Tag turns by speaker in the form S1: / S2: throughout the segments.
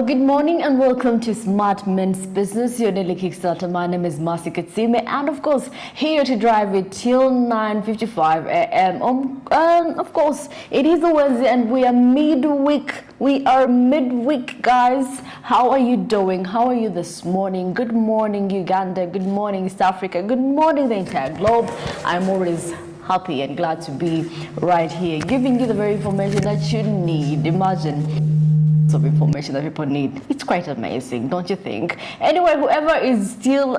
S1: good morning and welcome to Smart Men's Business, your daily Kickstarter. My name is Marcy Katsime, and of course, here to drive it till 9:55 a.m. Of course, it is a Wednesday and we are midweek. Guys. How are you doing? How are you this morning? Good morning, Uganda. Good morning, East Africa. Good morning, the entire globe. I'm always happy and glad to be right here, giving you the very information that you need. Imagine of information that people need. It's quite amazing, don't you think? Anyway, whoever is still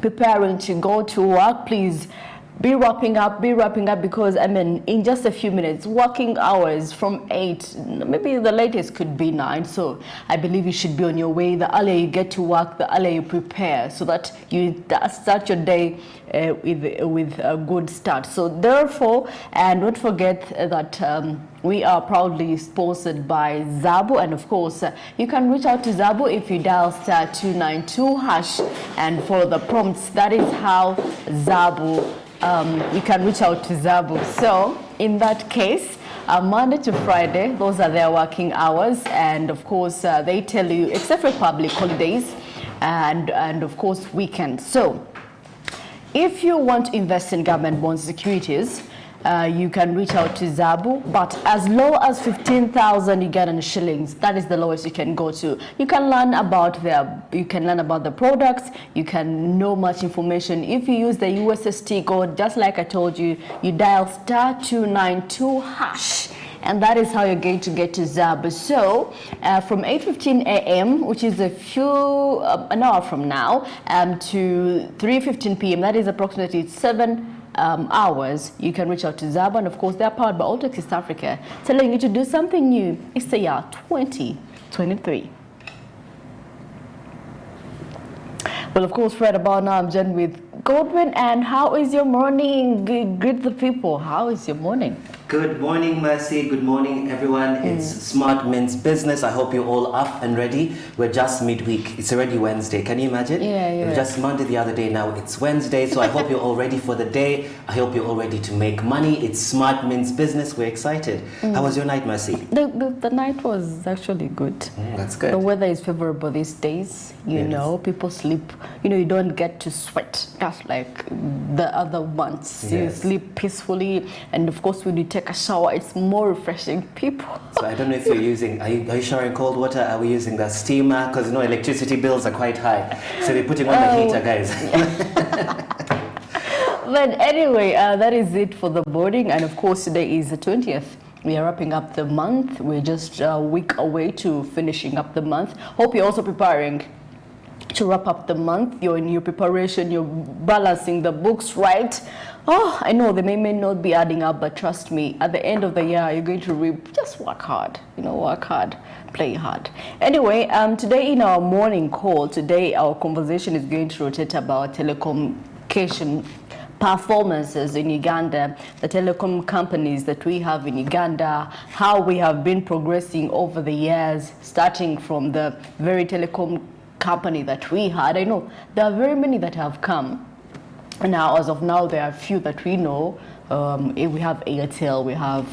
S1: preparing to go to work, please be wrapping up because I mean in just a few minutes, working hours from 8, maybe the latest could be 9, so I believe you should be on your way. The earlier you get to work, the earlier you prepare so that you start your day with a good start. So therefore, and don't forget that we are proudly sponsored by Zabo, and of course you can reach out to Zabo if you dial *292# and follow the prompts. That is how Zabo you can reach out to Zabo. So in that case, Monday to Friday, those are their working hours, and of course they tell you, except for public holidays and of course weekends. So if you want to invest in government bond securities, you can reach out to Zabo, but as low as 15,000 Ugandan shillings, that is the lowest you can go to. You can learn about the products, you can know much information. If you use the USST code, just like I told you, you dial *292#. And that is how you're going to get to Zabo. So from 8:15 a.m., which is an hour from now, to 3:15 p.m., that is approximately 7 hours, you can reach out to Zabo. And of course, they're powered by Altex East Africa, telling you to do something new. It's the year 2023. Well, of course, right about now, I'm joined with Godwin. And how is your morning? Greet the people. How is your morning?
S2: Good morning, Mercy. Good morning, everyone. It's Smart Men's Business. I hope you're all up and ready. We're just midweek. It's already Wednesday. Can you imagine?
S1: Yeah.
S2: It was just Monday the other day. Now it's Wednesday. So I hope you're all ready for the day. I hope you're all ready to make money. It's Smart Men's Business. We're excited. How was your night, Mercy?
S1: The night was actually good.
S2: That's good.
S1: The weather is favorable these days. You know, people sleep. You don't get to sweat just like the other months. You sleep peacefully, and of course, when you take a shower, it's more refreshing. People.
S2: So I don't know if you're using. Are you showering cold water? Are we using the steamer? Because electricity bills are quite high. So we're putting on the heater, guys.
S1: But anyway, that is it for the morning, and of course, today is the 20th. We are wrapping up the month. We're just a week away to finishing up the month. Hope you're also preparing to wrap up the month. You're in your preparation, you're balancing the books, right? Oh, I know they may not be adding up, but trust me, at the end of the year, you're going to reap. Just work hard, work hard, play hard. Anyway, today in our morning call, our conversation is going to rotate about telecommunication performances in Uganda, the telecom companies that we have in Uganda, how we have been progressing over the years, starting from the very telecom company that we had. I know there are very many that have come. Now, as of now, there are a few that we know. We have Airtel, we have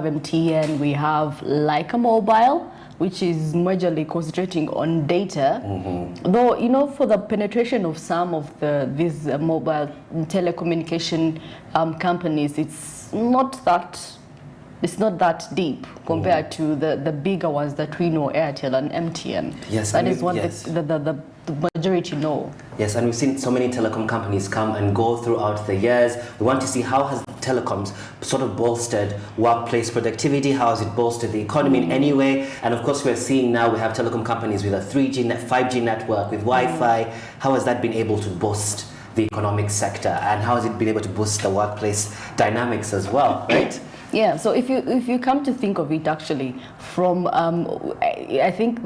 S1: MTN, we have Leica Mobile, which is majorly concentrating on data. Though, for the penetration of some of these mobile telecommunication companies, it's not that deep compared to the bigger ones that we know, Airtel and MTN.
S2: Yes,
S1: that is what the majority know.
S2: Yes, and we've seen so many telecom companies come and go throughout the years. We want to see how has telecoms sort of bolstered workplace productivity, how has it bolstered the economy in any way. And of course, we're seeing now we have telecom companies with a 3G, 5G network, with Wi-Fi. How has that been able to boost the economic sector, and how has it been able to boost the workplace dynamics as well, right?
S1: Yeah, so if you come to think of it, actually, from I think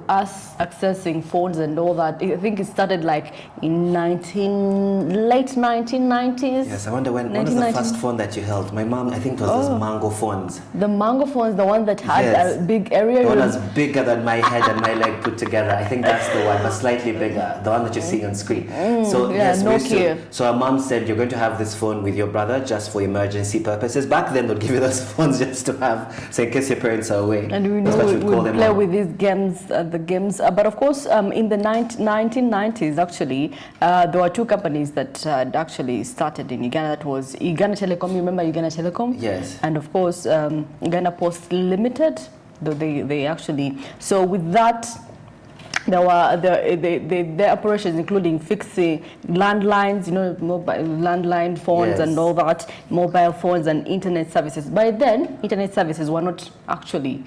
S1: us accessing phones and all that, I think it started like in late 1990s.
S2: Yes, I wonder when was the first phone that you held? My mom, I think it was those Mango phones.
S1: The Mango phones, the one that had a big area.
S2: The one that's bigger than my head and my leg put together. I think that's the one, but slightly bigger. The one that you're seeing on screen. So yes,
S1: Nokia.
S2: So our mom said, you're going to have this phone with your brother just for emergency purposes. Back then, they'd give give you those phones just to have, so in case your parents are away.
S1: And we
S2: that's
S1: know
S2: what we'd
S1: we
S2: call them
S1: play
S2: on.
S1: with these games, but of course, in the 1990s, actually, there were two companies that had actually started in Uganda. That was Uganda Telecom. You remember Uganda Telecom?
S2: Yes.
S1: And of course, Uganda Post Limited. They actually, so with that, there were the operations including fixing landlines, mobile landline phones,
S2: Yes.
S1: and all that, mobile phones and internet services. By then, internet services were not actually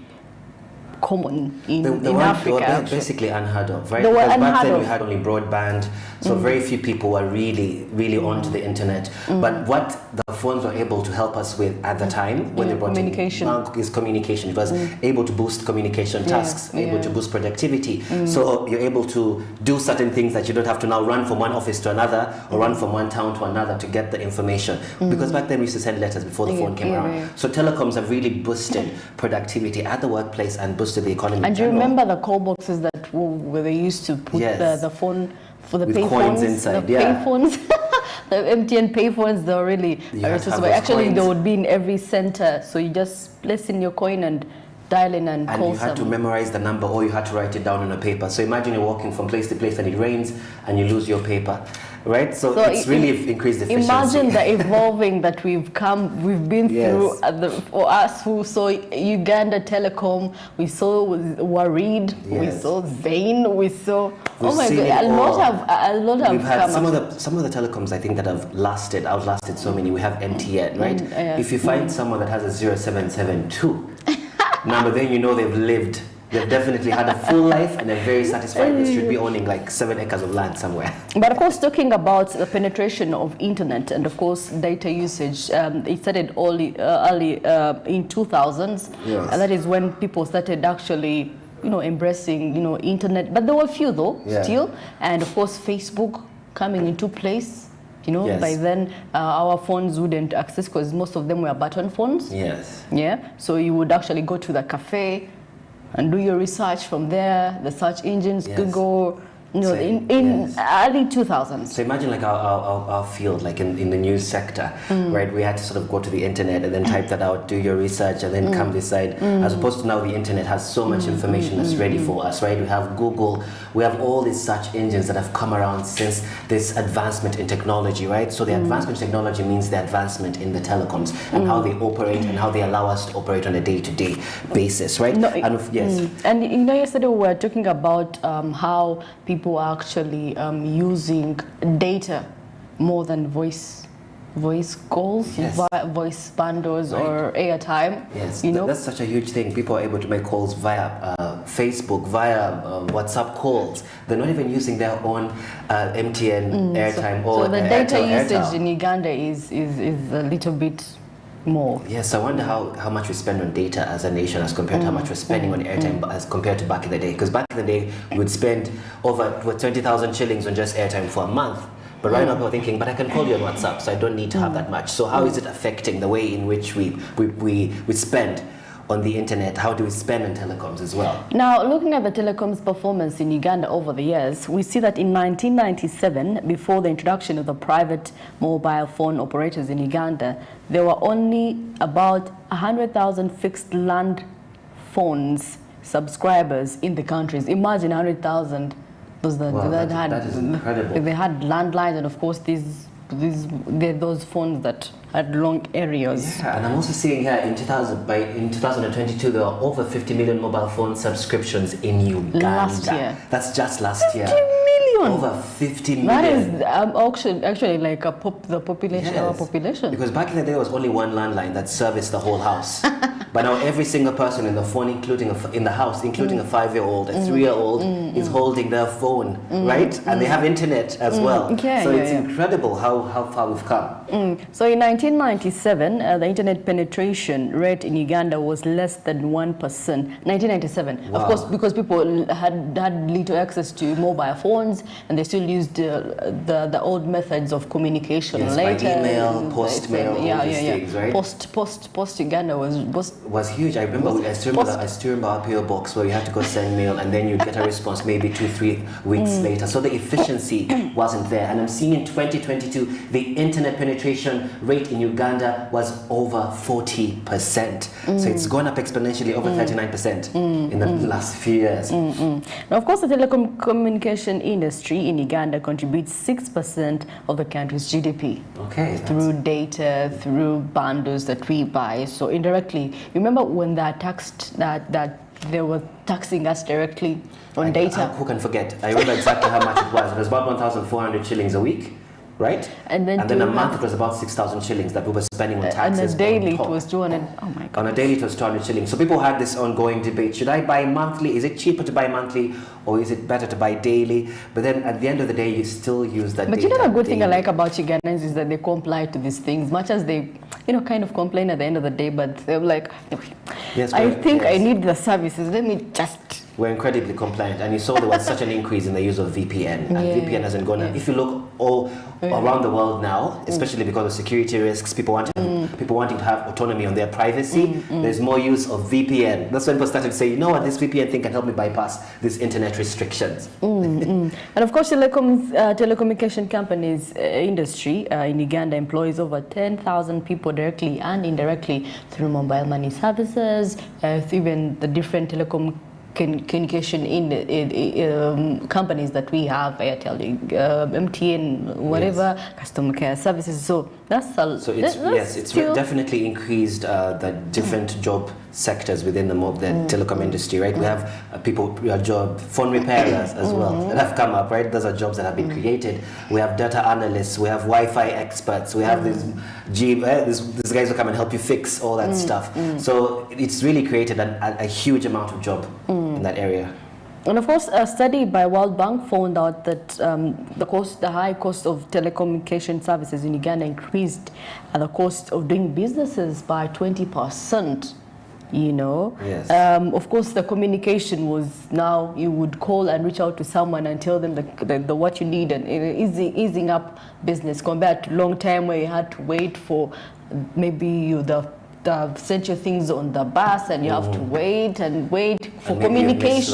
S1: common in Africa.
S2: They were
S1: actually.
S2: basically unheard of, right?
S1: They were
S2: Because back
S1: unheard
S2: then
S1: of.
S2: we had only broadband, so very few people were really onto the internet. But what the phones were able to help us with at the time, when they brought
S1: communication.
S2: in, is communication. It was able to boost communication tasks, able to boost productivity. So you're able to do certain things that you don't have to now run from one office to another or run from one town to another to get the information. Because back then we used to send letters before the phone came around. So telecoms have really boosted productivity at the workplace and boosted the economy.
S1: And do you remember the call boxes where they used to put the phone for the
S2: with
S1: pay
S2: coins
S1: phones,
S2: inside,
S1: the pay phones, the MTN pay phones? They were really resourceful. Actually, they would be in every center, so you just place in your coin and dial in and call.
S2: And you had to memorize the number, or you had to write it down on a paper. So imagine you're walking from place to place and it rains and you lose your paper, right? So it's really increased efficiency.
S1: Imagine the evolving that we've been through. For us who saw Uganda Telecom, we saw Warid, we saw Zain, we saw a lot have
S2: We've had
S1: come.
S2: some of the telecoms, I think, that have outlasted so many. We have MTN, right? If you find someone that has a 0772 number, then you know they've definitely had a full life and they're very satisfied. They should be owning like 7 acres of land somewhere.
S1: But of course, talking about the penetration of internet and of course data usage, it started early in 2000s.
S2: Yes.
S1: And that is when people started actually, embracing, internet. But there were a few though, still. And of course, Facebook coming into place. By then our phones wouldn't access because most of them were button phones.
S2: Yes.
S1: Yeah. So you would actually go to the cafe and do your research from there. The search engines, Google. In early 2000s.
S2: So imagine like our field, like in the news sector, right? We had to sort of go to the internet and then type that out, do your research, and then come this side. As opposed to now, the internet has so much information that's ready for us, right? We have Google, we have all these search engines that have come around since this advancement in technology, right? So the advancement in technology means the advancement in the telecoms and how they operate and how they allow us to operate on a day-to-day basis, right?
S1: And yesterday we were talking about how people are actually using data more than voice calls, voice bundles, or airtime.
S2: Yes, that's such a huge thing. People are able to make calls via Facebook, via WhatsApp calls. They're not even using their own MTN airtime or
S1: so the data
S2: Airtel.
S1: usage in Uganda is a little bit more.
S2: Yes, I wonder how much we spend on data as a nation as compared to how much we're spending on airtime as compared to back in the day. Because back in the day, we would spend over 20,000 shillings on just airtime for a month. But right now, people are thinking, but I can call you on WhatsApp, so I don't need to have that much. So how is it affecting the way in which we spend on the internet? How do we spend on telecoms as well?
S1: Now, looking at the telecoms performance in Uganda over the years, we see that in 1997, before the introduction of the private mobile phone operators in Uganda, there were only about 100,000 fixed land phones subscribers in the countries. Imagine 100,000.
S2: That is incredible.
S1: They had landlines, and of course those phones that had long areas.
S2: Yeah, and I'm also seeing here in 2022 there are over 50 million mobile phone subscriptions in Uganda.
S1: Last year.
S2: That's just last year.
S1: 50 million.
S2: Over 50 million.
S1: That is actually like the population. Our population.
S2: Because back in the day, there was only one landline that serviced the whole house. But now every single person in the phone, in the house, including a 5-year-old, a 3-year-old, is holding their phone, right? And they have internet as well. So it's incredible how far we've come.
S1: So in 1997, the internet penetration rate in Uganda was less than 1%. 1997, of course, because people had little access to mobile phones, and they still used the old methods of communication.
S2: Yes,
S1: later.
S2: by email, post mail, all these things, right?
S1: Post Uganda was
S2: was huge. I remember, I still remember our PO box where you had to go send mail and then you'd get a response maybe 2-3 weeks later. So the efficiency wasn't there. And I'm seeing in 2022, the internet penetration rate in Uganda was over 40%. So it's gone up exponentially, over 39% in the last few years.
S1: Now, of course, the telecommunication industry in Uganda contributes 6% of the country's GDP.
S2: Okay.
S1: Through data, through bundles that we buy. So indirectly, remember when that taxed that they were taxing us directly on data?
S2: Who can forget? I remember exactly how much it was. It was about 1,400 shillings a week, right? And then a month it was about 6,000 shillings that we were spending on taxes.
S1: And a daily it was 200. Oh my God.
S2: On a daily it was 200 shillings. So people had this ongoing debate: should I buy monthly? Is it cheaper to buy monthly, or is it better to buy daily? But then at the end of the day, you still use that.
S1: But you know, the good thing I like about Ugandans is that they comply to these things, much as they, kind of complain at the end of the day. But they're like,
S2: yes,
S1: I think I need the services. Let me just.
S2: We're incredibly compliant, and you saw there was such an increase in the use of VPN, and VPN hasn't gone up. If you look all around the world now, especially because of security risks, people wanting to have autonomy on their privacy, there's more use of VPN. That's when people started to say, you know what, this VPN thing can help me bypass these internet restrictions.
S1: And of course, telecommunication companies industry in Uganda employs over 10,000 people directly and indirectly through mobile money services, even the different communication in companies that we have, Airtel, MTN, whatever, customer care services. So it's
S2: definitely increased the different job sectors within the telecom industry, right? We have phone repairers as well that have come up, right? Those are jobs that have been created. We have data analysts, we have Wi-Fi experts, we have these guys who come and help you fix all that stuff. So it's really created a huge amount of job in that area.
S1: And of course, a study by World Bank found out that the high cost of telecommunication services in Uganda increased the cost of doing businesses by 20%.
S2: Yes.
S1: Of course, the communication was now you would call and reach out to someone and tell them the what you need, and easing up business compared to long time where you had to wait for maybe sent your things on the bus and you have to wait for communication.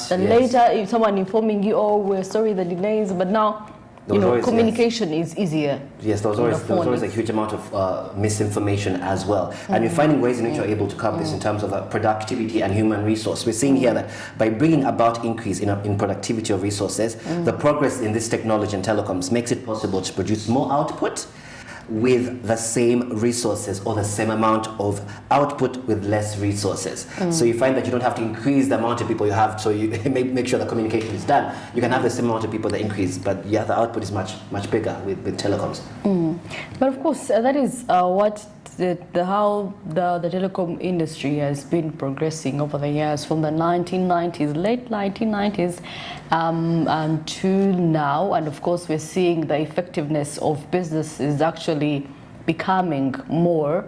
S1: Then later, if someone informing you, oh, we're sorry the delays, but now communication is easier.
S2: Yes, there was always a huge amount of misinformation as well. And you're finding ways in which you're able to curb this in terms of productivity and human resource. We're seeing here that by bringing about increase in productivity of resources, the progress in this technology and telecoms makes it possible to produce more output with the same resources, or the same amount of output with less resources. So you find that you don't have to increase the amount of people you have, so you make sure the communication is done. You can have the same amount of people that increase, but the output is much bigger with telecoms.
S1: But of course, that is how the telecom industry has been progressing over the years, from the 1990s, late 1990s, to now. And of course, we're seeing the effectiveness of business is actually becoming more.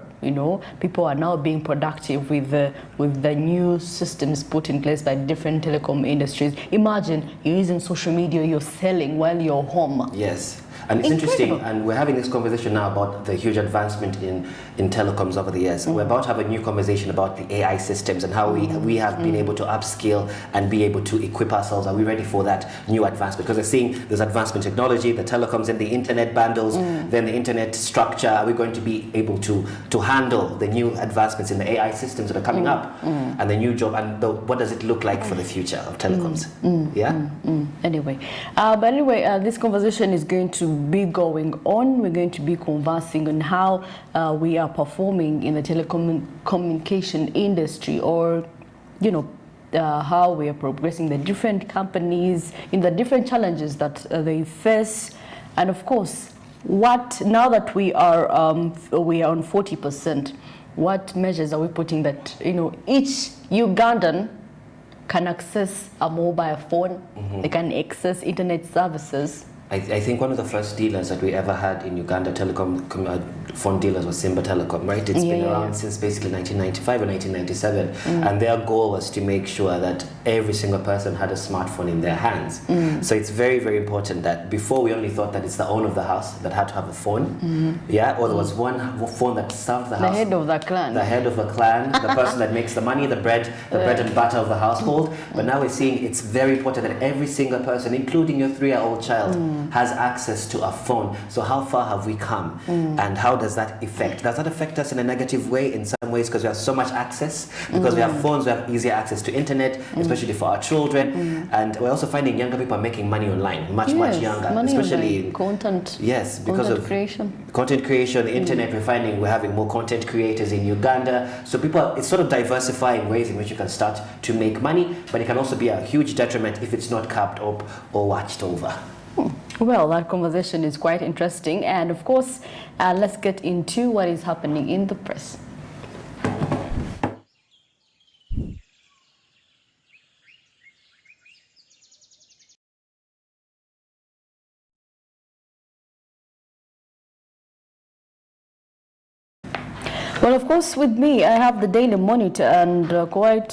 S1: People are now being productive with the new systems put in place by different telecom industries. Imagine you're using social media, you're selling while you're home.
S2: Yes. And it's interesting, and we're having this conversation now about the huge advancement in telecoms over the years. We're about to have a new conversation about the AI systems and how we have been able to upskill and be able to equip ourselves. Are we ready for that new advancement? Because we're seeing there's advancement technology, the telecoms and the internet bundles, then the internet structure. Are we going to be able to handle the new advancements in the AI systems that are coming up, and the new job, and what does it look like for the future of telecoms?
S1: Anyway, this conversation is going to be going on. We're going to be conversing on how we are performing in the telecommunication industry, or how we are progressing, the different companies in the different challenges that they face, and of course, now that we are on 40%, what measures are we putting that each Ugandan can access a mobile phone, they can access internet services.
S2: I think one of the first dealers that we ever had in Uganda, phone dealers, was Simba Telecom, right? It's been around since basically 1995 or 1997, and their goal was to make sure that every single person had a smartphone in their hands. So it's very, very important that before we only thought that it's the owner of the house that had to have a phone, or there was one phone that served the house.
S1: The head of the clan.
S2: The head of the clan, the person that makes the money, the bread and butter of the household. But now we're seeing it's very important that every single person, including your 3-year-old child, has access to a phone. So how far have we come? And how does that affect? Does that affect us in a negative way in some ways because we have so much access? Because we have phones, we have easier access to internet, especially for our children. And we're also finding younger people are making money online, much younger, especially in
S1: content.
S2: Yes, because
S1: content
S2: of
S1: creation.
S2: Content creation, the internet. We're finding we're having more content creators in Uganda. So people, it's sort of diversifying ways in which you can start to make money, but it can also be a huge detriment if it's not capped up or watched over.
S1: Well, that conversation is quite interesting, and of course, let's get into what is happening in the press. Well, of course, with me, I have the Daily Monitor, and quite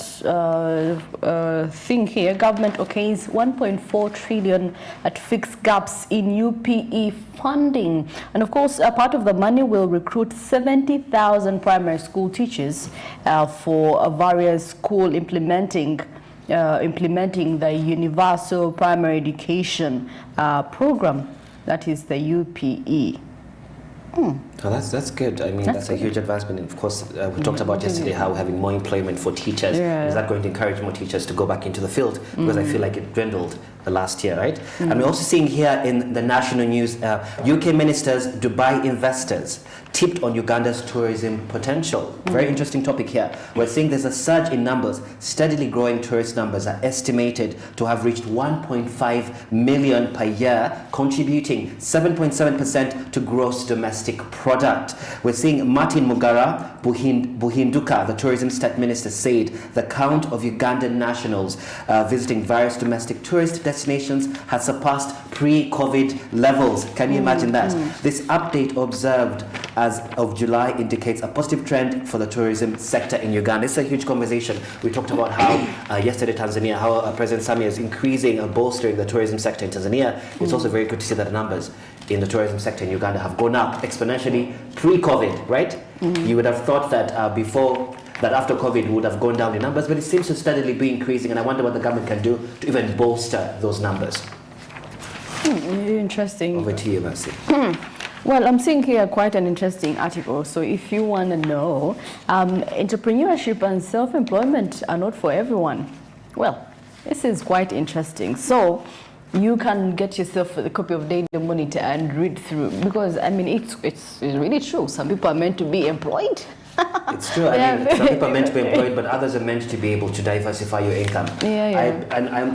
S1: thing here. Government okays 1.4 trillion at fixed gaps in UPE funding. And of course, a part of the money will recruit 70,000 primary school teachers for various school implementing the Universal Primary Education Program, that is the UPE.
S2: Oh, that's good. I mean, that's a huge advancement. And of course, we talked about yesterday how we're having more employment for teachers. Is that going to encourage more teachers to go back into the field? Because I feel like it dwindled the last year, right? And we're also seeing here in the national news, UK ministers, Dubai investors tipped on Uganda's tourism potential. Very interesting topic here. We're seeing there's a surge in numbers. Steadily growing tourist numbers are estimated to have reached 1.5 million per year, contributing 7.7% to gross domestic product. We're seeing Martin Mugara Buhinduka, the tourism state minister, said the count of Ugandan nationals visiting various domestic tourist destinations has surpassed pre-COVID levels. Can you imagine that? This update observed as of July indicates a positive trend for the tourism sector in Uganda. It's a huge conversation. We talked about how yesterday Tanzania, how President Samia is increasing and bolstering the tourism sector in Tanzania. It's also very good to see that the numbers in the tourism sector in Uganda have gone up exponentially pre-COVID, right? You would have thought that before that after COVID would have gone down in numbers, but it seems to steadily be increasing, and I wonder what the government can do to even bolster those numbers.
S1: Interesting.
S2: Over to you, Mercy.
S1: Well, I'm seeing here quite an interesting article. So if you want to know, entrepreneurship and self-employment are not for everyone. Well, this is quite interesting. So you can get yourself a copy of Daily Monitor and read through, because I mean it's really true. Some people are meant to be employed.
S2: It's true. I mean, some people are meant to be employed, but others are meant to be able to diversify your income.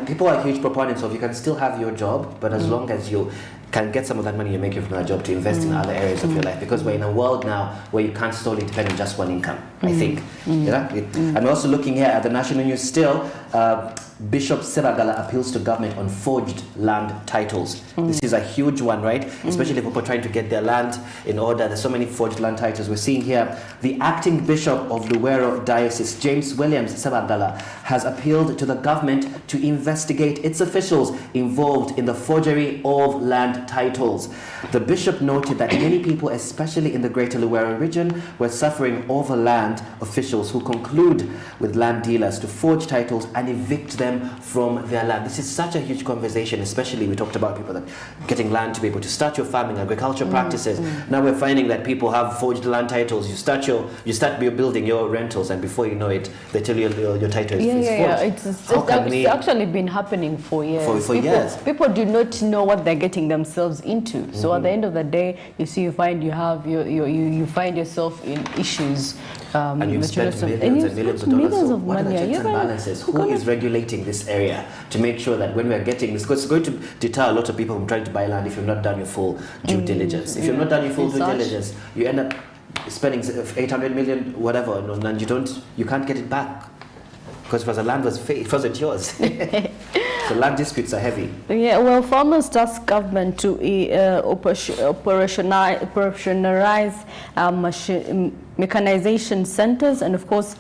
S2: People are huge proponents of you can still have your job, but as long as you can get some of that money you're making from that job to invest in other areas of your life, because we're in a world now where you can't solely depend on just one income, I think. And we're also looking here at the national news still. Bishop Sebagala appeals to government on forged land titles. This is a huge one, right? Especially if people are trying to get their land in order. There's so many forged land titles. We're seeing here the acting bishop of Luwero Diocese, James Williams Sebagala, has appealed to the government to investigate its officials involved in the forgery of land titles. The bishop noted that many people, especially in the greater Luwero region, were suffering over land officials who conclude with land dealers to forge titles and evict them from their land. This is such a huge conversation, especially we talked about people that getting land to be able to start your farming, agriculture practices. Now we're finding that people have forged land titles. You start building your rentals, and before you know it, they tell you your title is forged.
S1: It's actually been happening for years.
S2: For years.
S1: People do not know what they're getting themselves into. So at the end of the day, you find yourself in issues.
S2: And you've spent millions and millions of dollars. So what are the checks and balances? Who is regulating this area to make sure that when we're getting this, because it's going to deter a lot of people from trying to buy land if you've not done your full due diligence. If you've not done your full due diligence, you end up spending 800 million, whatever, and you can't get it back. Because it was the land it wasn't yours. So land disputes are heavy.
S1: Yeah, well, farmers task government to operationalize mechanization centers, and of course,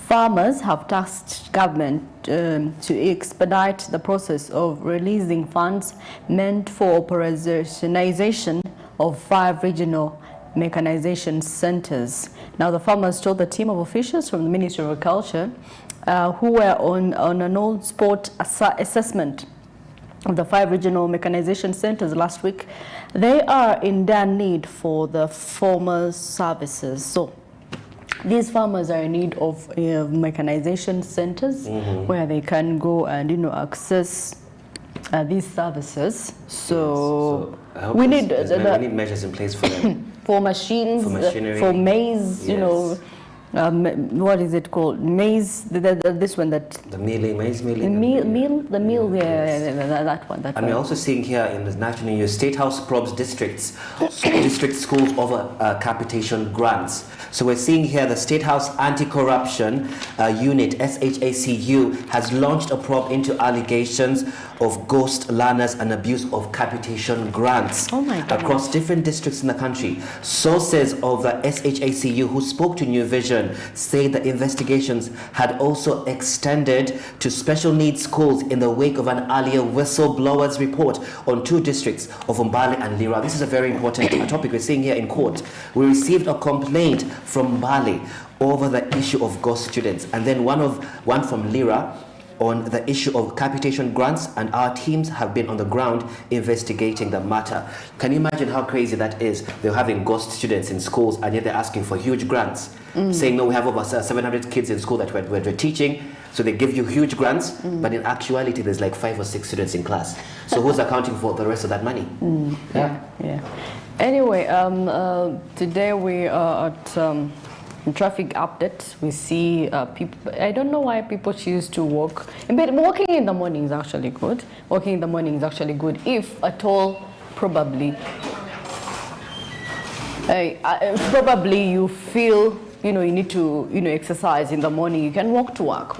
S1: farmers have tasked government to expedite the process of releasing funds meant for operationalization of 5 regional mechanization centers. Now, the farmers told the team of officials from the Ministry of Agriculture who were on an old spot assessment of the 5 regional mechanization centers last week, they are in dire need for the farmers' services. So these farmers are in need of mechanization centers where they can go and access these services. So,
S2: we need measures in place for them.
S1: For machines,
S2: for machinery,
S1: for maize,
S2: yes.
S1: What is it called? Maize, this one that...
S2: The milling, maize milling.
S1: The mill,
S2: yes.
S1: that one.
S2: And we're also seeing here in the National News, State House probes district schools over capitation grants. So we're seeing here the State House Anti-Corruption Unit, SHACU, has launched a probe into allegations of ghost learners and abuse of capitation grants across different districts in the country. Sources of the SHACU who spoke to New Vision say the investigations had also extended to special needs schools in the wake of an earlier whistleblowers report on 2 districts of Mbale and Lira. This is a very important topic we're seeing here in court. We received a complaint from Mbale over the issue of ghost students, and then one from Lira on the issue of capitation grants, and our teams have been on the ground investigating the matter. Can you imagine how crazy that is? They're having ghost students in schools, and yet they're asking for huge grants, saying, no, we have over 700 kids in school that we're teaching, so they give you huge grants, but in actuality, there's like 5 or 6 students in class. So who's accounting for the rest of that money?
S1: Yeah. Anyway, today we are at... traffic update. We see people. I don't know why people choose to walk. But walking in the morning is actually good. Walking in the morning is actually good, if at all. Probably you feel you need to exercise in the morning. You can walk to work.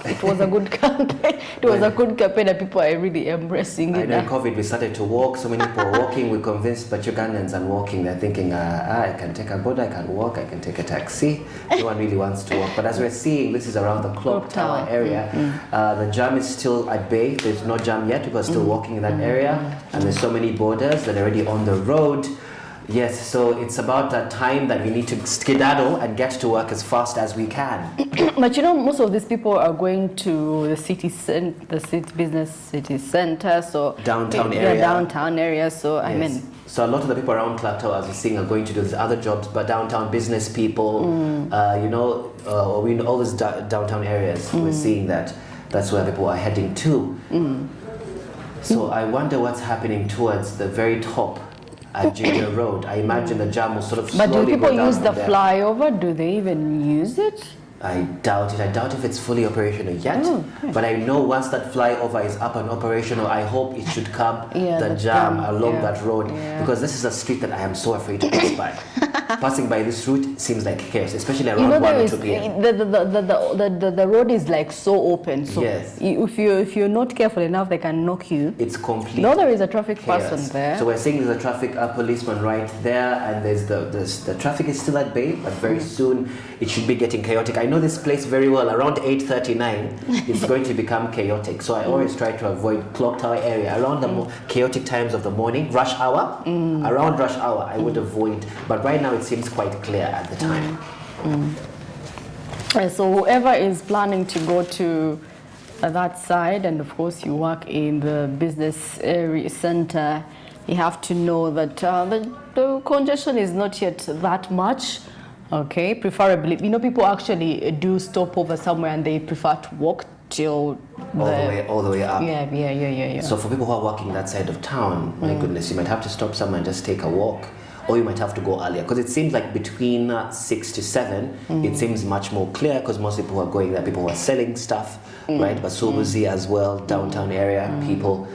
S1: It was a good campaign. It was a good campaign, and people are really embracing it.
S2: During COVID, we started to walk. So many people are walking. We convinced but Ugandans and walking. They're thinking, I can take a boat, I can walk, I can take a taxi. No one really wants to walk. But as we're seeing, this is around the clock tower area. The jam is still at bay. There's no jam yet. People are still walking in that area, and there's so many borders that are already on the road. Yes, so it's about that time that we need to skedaddle and get to work as fast as we can.
S1: But most of these people are going to the city business city center, so
S2: downtown area.
S1: So yes. I mean,
S2: so a lot of the people around Clark Tower, as you're seeing, are going to do these other jobs, but downtown business people, all these downtown areas, we're seeing that's where people are heading to. So I wonder what's happening towards the very top at Junior Road. I imagine the jam will sort of slowly go down.
S1: But do people use the flyover? Do they even use it?
S2: I doubt it. I doubt if it's fully operational yet. But I know once that flyover is up and operational, I hope it should curb the jam along that road. Because this is a street that I am so afraid to pass by. Passing by this route seems like chaos, especially around 1 or 2 p.m.
S1: The road is like so open. So
S2: yes.
S1: if you're not careful enough, they can knock you.
S2: It's complete.
S1: No, there is a traffic
S2: chaos.
S1: person there.
S2: So we're seeing there's a traffic policeman right there, and there's the traffic is still at bay, but very soon it should be getting chaotic. I know this place very well. Around 8:39, it's going to become chaotic. So I always try to avoid Clock Tower area around the chaotic times of the morning, rush hour. Around rush hour, I would avoid. But right now, it seems quite clear at the time.
S1: So whoever is planning to go to that side, and of course you work in the business area center, you have to know that the congestion is not yet that much. Okay, preferably, people actually do stop over somewhere and they prefer to walk till
S2: all the way up.
S1: Yeah.
S2: So for people who are walking that side of town, my goodness, you might have to stop somewhere and just take a walk, or you might have to go earlier, because it seems like between 6 to 7, it seems much more clear, because most people who are going there, people who are selling stuff, right? But Subuzi as well, downtown area, people,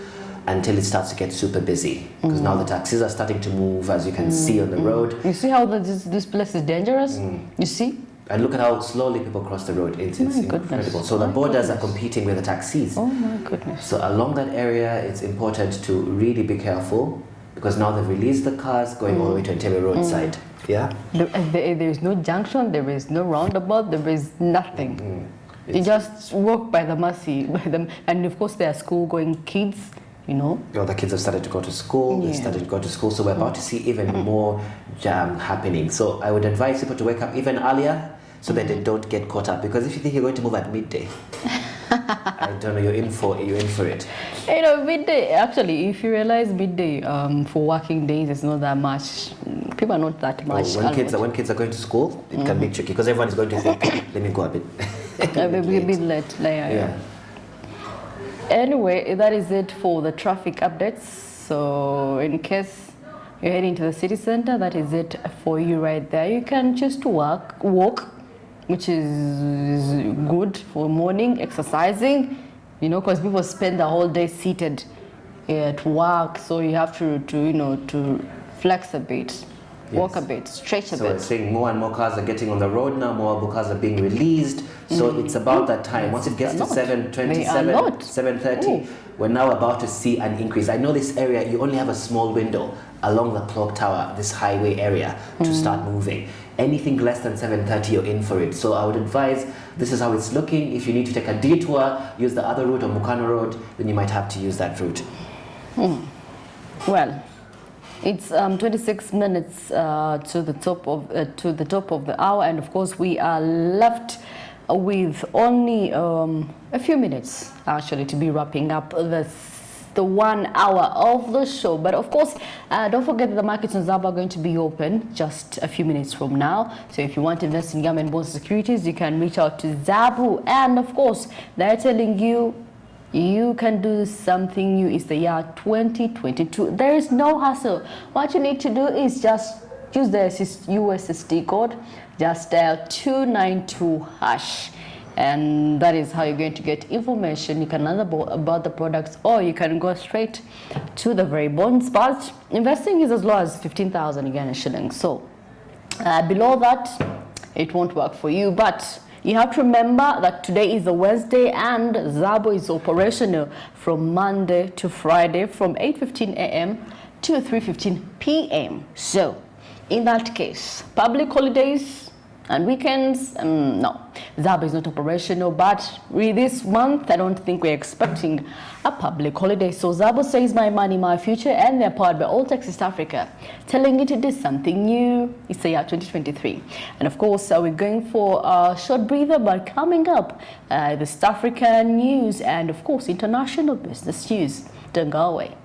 S2: until it starts to get super busy, because now the taxis are starting to move, as you can see on the road.
S1: You see how this place is dangerous? You see?
S2: And look at how slowly people cross the road. It's incredible. So the
S1: My
S2: borders are
S1: goodness.
S2: competing with the taxis.
S1: Oh my goodness.
S2: So along that area, it's important to really be careful because now they've released the cars going all the way to Entebbe roadside. Yeah.
S1: There is no junction, there is no roundabout, there is nothing. You just walk by the mercy, by them, and of course there are school-going kids. You know,
S2: the kids have started to go to school. They started to go to school, so we're about to see even more jam happening. So I would advise people to wake up even earlier so that they don't get caught up. Because if you think you're going to move at midday, I don't know, you're in for it.
S1: You know, midday. Actually, if you realize midday for working days is not that much. People are not that much.
S2: When kids are going to school, it can be tricky because everyone is going to think, let me go a bit.
S1: Maybe a bit late. Yeah. Anyway, that is it for the traffic updates. So in case you're heading to the city center, that is it for you right there. You can choose to walk, which is good for morning exercising, you know, because people spend the whole day seated at work. So you have to flex a bit, walk a bit, stretch a bit.
S2: So we're seeing more and more cars are getting on the road now, more cars are being released. So it's about that time. Once it gets to 7:27, 7:30, we're now about to see an increase. I know this area, you only have a small window along the clock tower, this highway area, to start moving. Anything less than 7:30, you're in for it. So I would advise, this is how it's looking. If you need to take a detour, use the other route or Mukano Road, then you might have to use that route.
S1: Well, it's 26 minutes to the top of the hour, and of course we are left with only a few minutes actually to be wrapping up the 1 hour of the show. But of course, don't forget that the markets in Zaba are going to be open just a few minutes from now. So if you want to invest in government bonds securities, you can reach out to Zabu, and of course they're telling you you can do something new. It's the year 2022. There is no hassle. What you need to do is just use the USSD code, just dial 292#, and that is how you're going to get information. You can learn about the products, or you can go straight to the very bonds. But investing is as low as 15,000 Uganda shillings. So below that, it won't work for you. But you have to remember that today is a Wednesday, and Zabo is operational from Monday to Friday from 8:15 a.m. to 3:15 p.m. So in that case, public holidays and weekends, no, Zaba is not operational. But with this month, I don't think we're expecting a public holiday. So Zaba says my money, my future, and they're powered by Alltech East Africa, telling you to do something new. It's the year 2023. And of course, we're going for a short breather, but coming up, the East African news and of course, international business news. Don't go away.